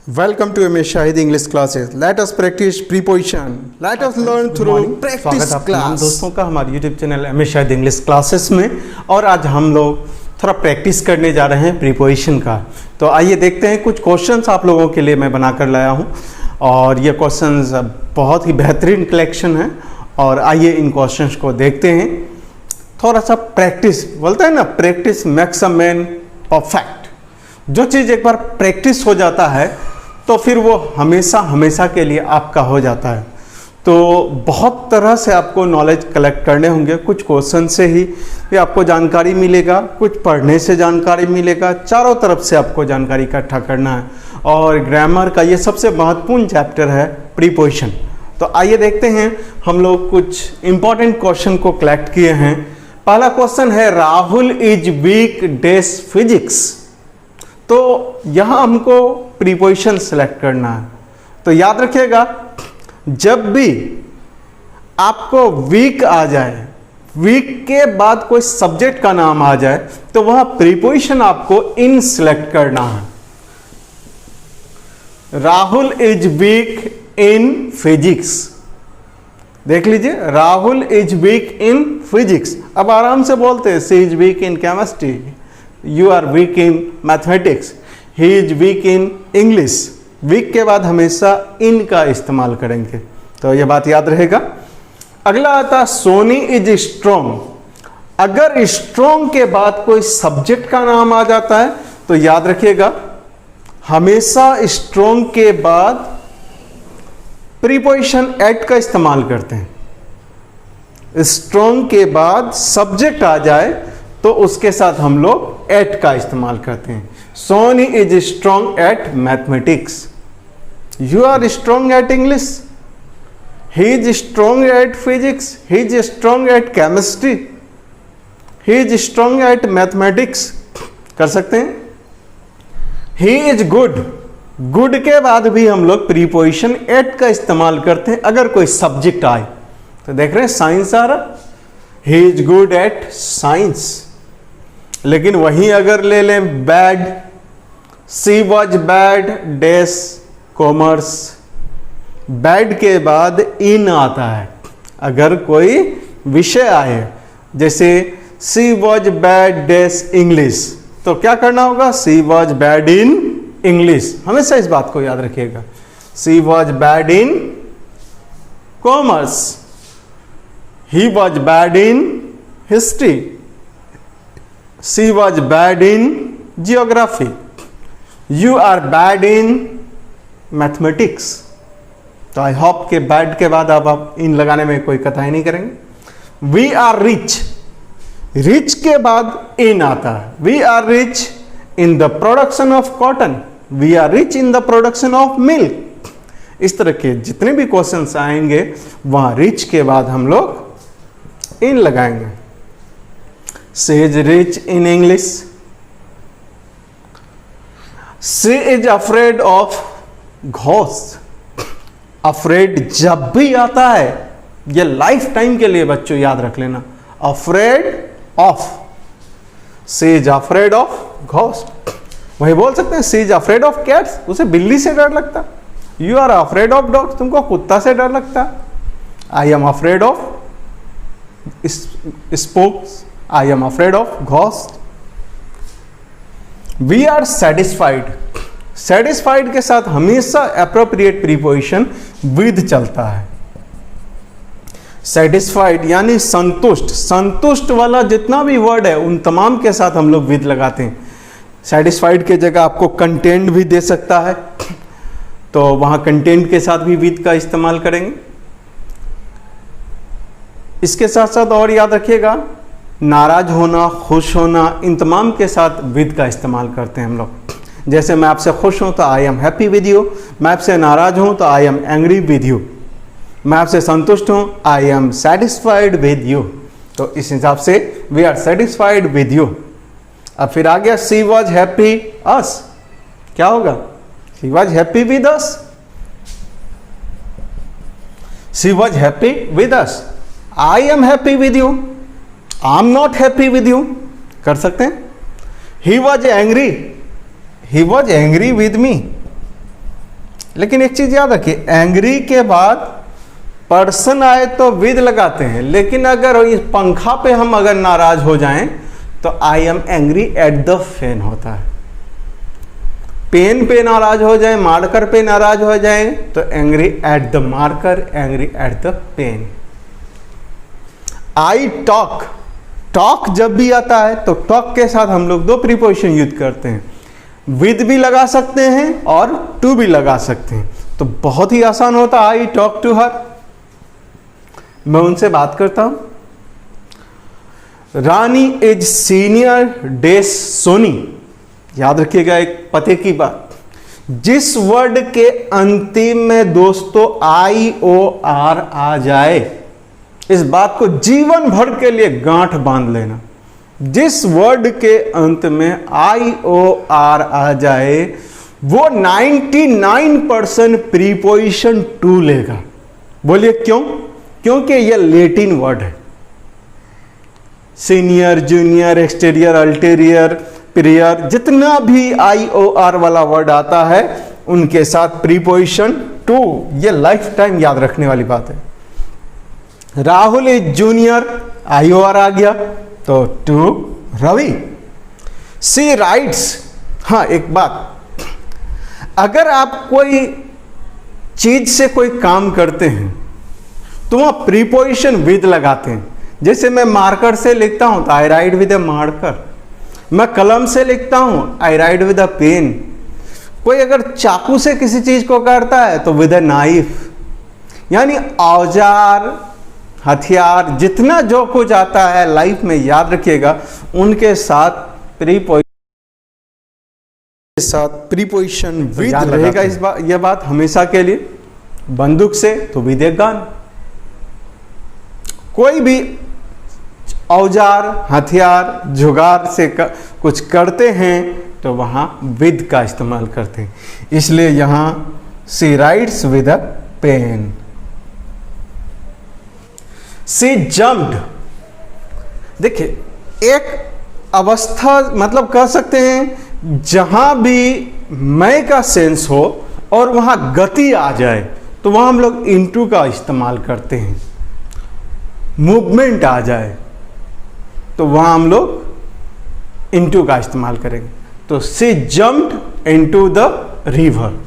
Welcome to MS Shahid English classes. Let us practice preposition. Let us learn through practice स्वागत है class. दोस्तों का हमारे YouTube channel MS Shahid English classes में। और आज हम लोग थोड़ा प्रैक्टिस करने जा रहे हैं प्रीपोजिशन का। तो आइए देखते हैं, कुछ क्वेश्चंस आप लोगों के लिए मैं बना कर लाया हूं और ये क्वेश्चंस बहुत ही बेहतरीन कलेक्शन है। और आइए इन क्वेश्चंस को देखते हैं। थोड़ा सा प्रैक्टिस, बोलते हैं ना, practice makes a man perfect. जो चीज़ एक बार प्रैक्टिस हो जाता है तो फिर वो हमेशा हमेशा के लिए आपका हो जाता है। तो बहुत तरह से आपको नॉलेज कलेक्ट करने होंगे। कुछ क्वेश्चन से ही आपको जानकारी मिलेगा, कुछ पढ़ने से जानकारी मिलेगा, चारों तरफ से आपको जानकारी इकट्ठा करना है। और ग्रामर का ये सबसे महत्वपूर्ण चैप्टर है प्रीपोजिशन। तो आइए देखते हैं, हम लोग कुछ इंपॉर्टेंट क्वेश्चन को कलेक्ट किए हैं। पहला क्वेश्चन है, Rahul is weak days physics. तो यहां हमको प्रीपोजिशन सेलेक्ट करना है। तो याद रखिएगा, जब भी आपको वीक आ जाए, वीक के बाद कोई सब्जेक्ट का नाम आ जाए, तो वह प्रीपोजिशन आपको इन सेलेक्ट करना है। Rahul is weak in physics, देख लीजिए, Rahul is weak in physics. अब आराम से बोलते हैं, she is weak in chemistry, you are weak in mathematics, he is weak in English. Weak के बाद हमेशा इन का इस्तेमाल करेंगे, तो यह बात याद रहेगा। अगला आता, सोनी इज स्ट्रोंग। अगर स्ट्रोंग के बाद कोई सब्जेक्ट का नाम आ जाता है तो याद रखिएगा, हमेशा स्ट्रोंग के बाद प्रीपोजिशन एट का इस्तेमाल करते हैं। स्ट्रोंग के बाद सब्जेक्ट आ जाए तो उसके साथ हम लोग एट का इस्तेमाल करते हैं। Soni is strong at mathematics, you are strong at English, he is strong at physics, he is strong at chemistry, he is strong at mathematics. कर सकते हैं। ही इज गुड, गुड के बाद भी हम लोग प्रीपोजिशन एट का इस्तेमाल करते हैं अगर कोई सब्जेक्ट आए। तो देख रहे हैं, साइंस आ रहा, he is good at science. लेकिन वहीं अगर ले लें bad, she was bad days commerce, bad के बाद इन आता है अगर कोई विषय आए, जैसे she was bad this English, तो क्या करना होगा, she was bad in English. हमेशा इस बात को याद रखिएगा, she was bad in commerce, he was bad in history, she was bad in geography, you are bad in mathematics. तो आई होप के बैड के बाद आप इन लगाने में कोई कताई नहीं करेंगे। वी आर रिच, रिच के बाद इन आता है। We are rich in the production of cotton, we are rich in the production of milk. इस तरह के जितने भी क्वेश्चंस आएंगे वहां रिच के बाद हम लोग इन लगाएंगे। She is rich in English. She is afraid of ghosts. Afraid जब भी आता है, ये लाइफ टाइम के लिए बच्चों याद रख लेना, afraid of. She is afraid of ghosts. वही बोल सकते हैं, she is afraid of cats. उसे बिल्ली से डर लगता। You are afraid of dogs. तुमको कुत्ता से डर लगता। I am afraid of spooks. I am afraid of ghost. We are satisfied. Satisfied के साथ हमेशा appropriate preposition with चलता है। Satisfied यानी संतुष्ट, संतुष्ट वाला जितना भी वर्ड है उन तमाम के साथ हम लोग with लगाते हैं। Satisfied के जगह आपको content भी दे सकता है, तो वहां content के साथ भी with का इस्तेमाल करेंगे। इसके साथ साथ और याद रखिएगा, नाराज होना, खुश होना, इन तमाम के साथ विद का इस्तेमाल करते हैं हम लोग। जैसे मैं आपसे खुश हूं तो I am happy with you, मैं आपसे नाराज हूं तो I am angry with you, मैं आपसे संतुष्ट हूं, I am satisfied with you. तो इस हिसाब से we are satisfied with you. अब फिर आ गया, सी वॉज हैप्पी अस, क्या होगा, she was happy with us, she was happy with us. I am happy with you, I am not happy with you. कर सकते हैं। He was angry, he was angry with me, लेकिन एक चीज याद रखिए, एंग्री के बाद पर्सन आए तो विद लगाते हैं, लेकिन अगर इस पंखा पे हम अगर नाराज हो जाएं तो I am angry at the fan होता है। पेन पे नाराज हो जाए, मार्कर पे नाराज हो जाए तो angry at the marker, angry at the pen. I talk, talk जब भी आता है तो टॉक के साथ हम लोग दो प्रीपोजिशन यूज करते हैं, विद भी लगा सकते हैं और टू भी लगा सकते हैं। तो बहुत ही आसान होता है, आई टॉक टू हर, मैं उनसे बात करता हूं। रानी इज सीनियर डेस सोनी, याद रखिएगा एक पते की बात, जिस वर्ड के अंतिम में दोस्तों आई ओ आर आ जाए, इस बात को जीवन भर के लिए गांठ बांध लेना, जिस वर्ड के अंत में आई ओ आर आ जाए वो 99% प्रीपोजिशन टू लेगा। बोलिए क्यों? क्योंकि यह लैटिन वर्ड है। सीनियर, जूनियर, एक्सटीरियर, अल्टीरियर, पीरियर, जितना भी आई ओ आर वाला वर्ड आता है उनके साथ प्रीपोजिशन टू, ये लाइफ टाइम याद रखने वाली बात है। Rahul is junior, I O R आ गया तो टू रवि। सी राइट्स, हाँ एक बात, अगर आप कोई चीज से कोई काम करते हैं तो वहां प्रीपोजिशन विद लगाते हैं। जैसे मैं मार्कर से लिखता हूं तो आई राइट विद ए मार्कर, मैं कलम से लिखता हूं आई राइट विद अ पेन। कोई अगर चाकू से किसी चीज को करता है तो विद ए नाइफ। यानी औजार, हथियार, जितना जो कुछ आता है लाइफ में, याद रखिएगा उनके साथ प्रीपोजिशन विद रहेगा। इस बात, यह बात हमेशा के लिए। बंदूक से तो विद ए गन, कोई भी औजार, हथियार, जुगाड़ से कुछ करते हैं तो वहां विद का इस्तेमाल करते हैं। इसलिए यहां she writes with a pen. She jumped, देखिए एक अवस्था, मतलब कह सकते हैं जहां भी मैं का सेंस हो और वहां गति आ जाए तो वहां हम लोग इनटू का इस्तेमाल करते हैं। मूवमेंट आ जाए तो वहां हम लोग इनटू का इस्तेमाल करेंगे। तो she jumped into the river.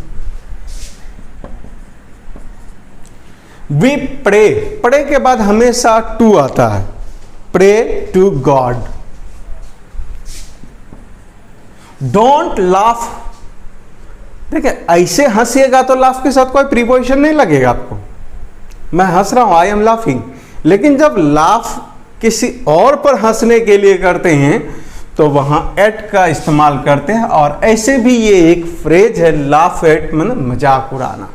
We pray, pray के बाद हमेशा टू आता है, pray to God. Don't laugh, देखिए ऐसे हंसिएगा तो लाफ के साथ कोई प्रीपोजिशन नहीं लगेगा आपको। मैं हंस रहा हूं, आई एम लाफिंग, लेकिन जब लाफ किसी और पर हंसने के लिए करते हैं तो वहां एट का इस्तेमाल करते हैं। और ऐसे भी ये एक फ्रेज है, लाफ एट, मतलब मजाक उड़ाना।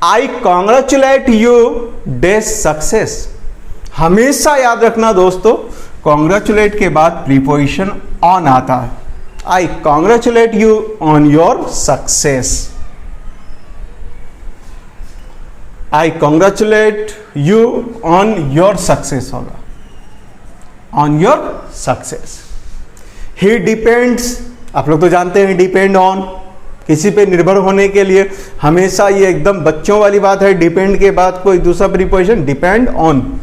आई कॉन्ग्रेचुलेट यू डेज सक्सेस, हमेशा याद रखना दोस्तों, कॉन्ग्रेचुलेट के बाद प्रीपोजिशन ऑन आता है। I congratulate you on your success. I congratulate you on your success होगा, on your success. He depends, आप लोग तो जानते हैं डिपेंड ऑन, किसी पे निर्भर होने के लिए हमेशा ये एकदम बच्चों वाली बात है, डिपेंड के बाद कोई दूसरा preposition, depend on.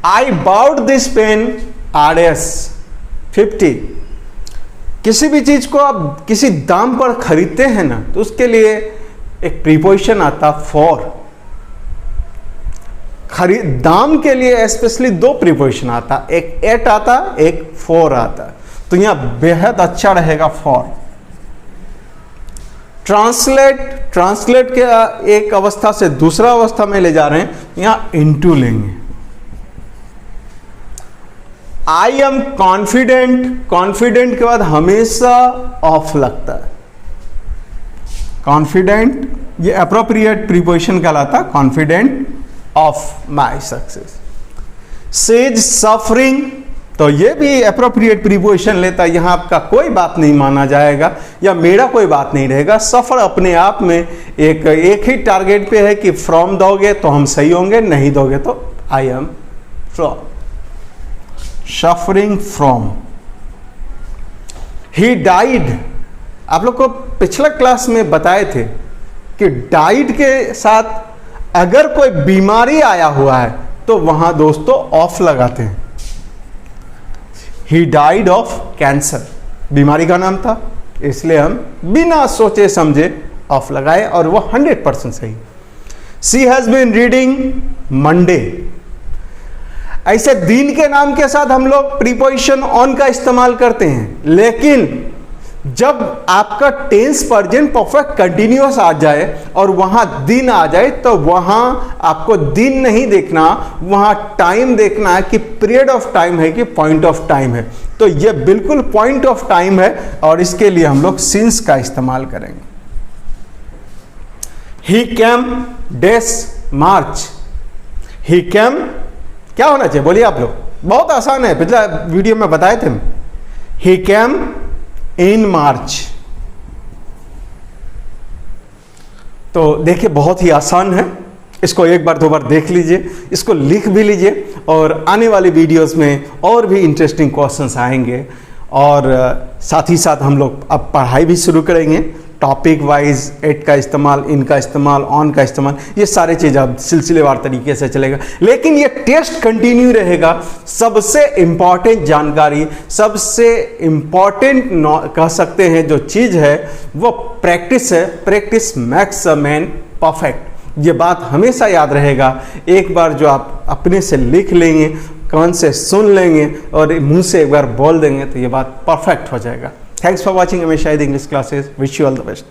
I bought this pen RS 50, किसी भी चीज को आप किसी दाम पर खरीदते हैं ना तो उसके लिए एक प्रीपोजिशन आता फॉर। खरीद दाम के लिए स्पेशली दो प्रीपोजिशन आता, एक एट आता, एक फॉर आता, तो यहां बेहद अच्छा रहेगा फॉर। ट्रांसलेट, ट्रांसलेट के एक अवस्था से दूसरा अवस्था में ले जा रहे हैं, यहां इनटू लेंगे। आई एम कॉन्फिडेंट, कॉन्फिडेंट के बाद हमेशा ऑफ लगता है। कॉन्फिडेंट ये अप्रोप्रिएट प्रीपोजिशन कहलाता, confident of my success. Says suffering, तो ये भी अप्रोप्रिएट प्रीपोजिशन लेता है, यहां आपका कोई बात नहीं माना जाएगा या मेरा कोई बात नहीं रहेगा। सफर अपने आप में एक ही टारगेट पे है कि फ्रॉम दोगे तो हम सही होंगे, नहीं दोगे तो I am from. Suffering from. He died, आप लोग को पिछला क्लास में बताए थे कि डाइड के साथ अगर कोई बीमारी आया हुआ है तो वहां दोस्तों ऑफ लगाते हैं। ही डाइड ऑफ कैंसर, बीमारी का नाम था, इसलिए हम बिना सोचे समझे ऑफ लगाए और वो 100% सही। She has been reading Monday, ऐसे दिन के नाम के साथ हम लोग प्रीपोजिशन ऑन का इस्तेमाल करते हैं, लेकिन जब आपका टेंस प्रेजेंट परफेक्ट कंटिन्यूअस आ जाए और वहां दिन आ जाए तो वहां आपको दिन नहीं देखना, वहां टाइम देखना है कि पीरियड ऑफ टाइम है कि पॉइंट ऑफ टाइम है। तो ये बिल्कुल पॉइंट ऑफ टाइम है और इसके लिए हम लोग सिंस का इस्तेमाल करेंगे। ही कैम डेस मार्च, ही कैम क्या होना चाहिए बोलिए आप लोग, बहुत आसान है, पिछला वीडियो में बताए थे। ही कैम इन मार्च, तो देखिए बहुत ही आसान है, इसको एक बार दो बार देख लीजिए, इसको लिख भी लीजिए और आने वाली वीडियोस में और भी इंटरेस्टिंग क्वेश्चंस आएंगे। और साथ ही साथ हम लोग अब पढ़ाई भी शुरू करेंगे, टॉपिक वाइज एट का इस्तेमाल, इन का इस्तेमाल, ऑन का इस्तेमाल, ये सारे चीज़ अब सिलसिलेवार तरीके से चलेगा। लेकिन ये टेस्ट कंटिन्यू रहेगा। सबसे इम्पॉर्टेंट जानकारी, सबसे इम्पॉर्टेंट कह सकते हैं जो चीज़ है वो प्रैक्टिस है। Practice makes a man perfect, ये बात हमेशा याद रहेगा। एक बार जो आप अपने से लिख लेंगे, कान से सुन लेंगे और मुंह से एक बार बोल देंगे तो ये बात परफेक्ट हो जाएगा। Thanks for watching MS Shahid English classes, wish you all the best.